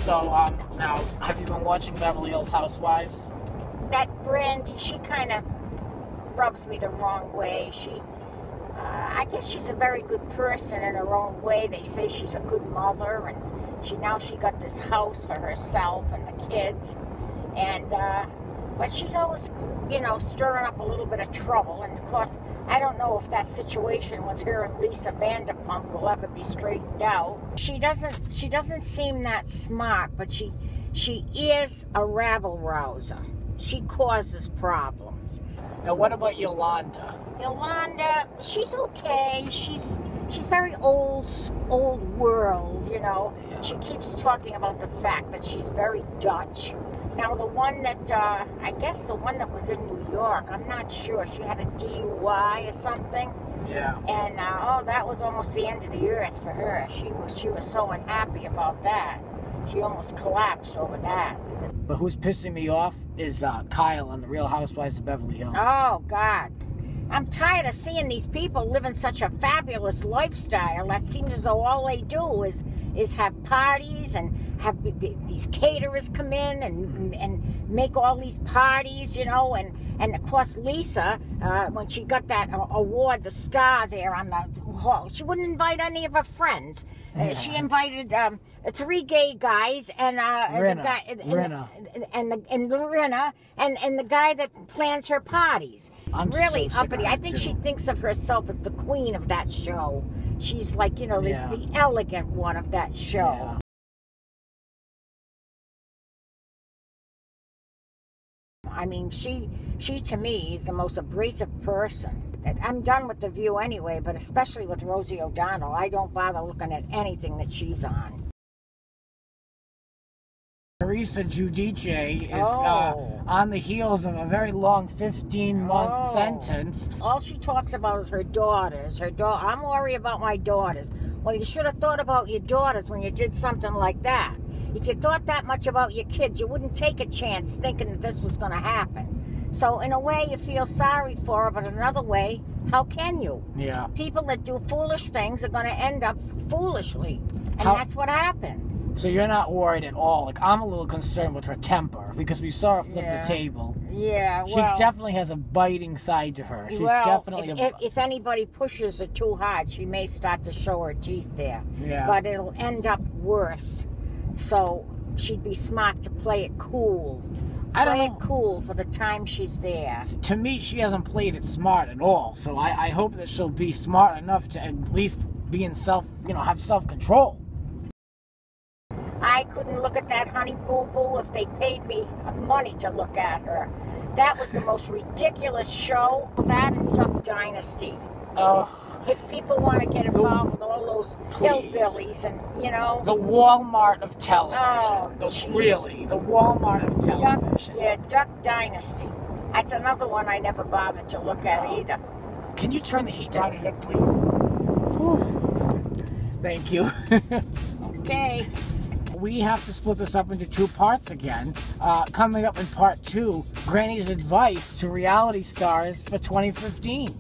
So, now, have you been watching Beverly Hills Housewives? That Brandy, she kind of rubs me the wrong way. I guess she's a very good person in her own way. They say she's a good mother, and now she got this house for herself and the kids. And, but she's always, you know, stirring up a little bit of trouble. And of course, I don't know if that situation with her and Lisa Vanderpump will ever be straightened out. She doesn't seem that smart, but she is a rabble-rouser. She causes problems. Now, what about Yolanda? Yolanda, she's okay. She's very old world, you know. Yeah. She keeps talking about the fact that she's very Dutch. Now, the one that, I guess the one that was in New York, I'm not sure. She had a DUI or something. Yeah. And, oh, that was almost the end of the earth for her. She was so unhappy about that. She almost collapsed over that. But who's pissing me off is Kyle on The Real Housewives of Beverly Hills. Oh, God. I'm tired of seeing these people living such a fabulous lifestyle. That seems as though all they do is have parties and have these caterers come in and make all these parties, you know. And of course, Lisa, when she got that award, the star there on the hall, she wouldn't invite any of her friends. She invited 3 gay guys and the guy and Rinna and the guy that plans her parties. I'm really so uppity. I think she thinks of herself as the queen of that show. She's like, you know, the elegant one of that show. Yeah. I mean, she to me is the most abrasive person. I'm done with The View anyway, but especially with Rosie O'Donnell, I don't bother looking at anything that she's on. Teresa Giudice is on the heels of a very long 15-month sentence. All she talks about is her daughters. I'm worried about my daughters. Well, you should have thought about your daughters when you did something like that. If you thought that much about your kids, you wouldn't take a chance thinking that this was going to happen. So in a way, you feel sorry for her, but in another way, how can you? Yeah. People that do foolish things are going to end up foolishly, and that's what happened. So you're not worried at all? Like, I'm a little concerned with her temper, because we saw her flip the table. Yeah, well... She definitely has a biting side to her. She's definitely... If anybody pushes her too hard, she may start to show her teeth there. Yeah. But it'll end up worse. So she'd be smart to play it cool. Play it cool for the time she's there. To me, she hasn't played it smart at all. So I hope that she'll be smart enough to at least be in have self-control. I couldn't look at that honey boo-boo if they paid me money to look at her. That was the most ridiculous show. That and Duck Dynasty. If people want to get involved with all those hillbillies and, you know... The Walmart of television. Oh, really, the Walmart of television. Duck Dynasty. That's another one I never bothered to look at either. Can you turn the heat down here, please? Thank you. Okay. We have to split this up into 2 parts again. Coming up in part 2, Granny's advice to reality stars for 2015.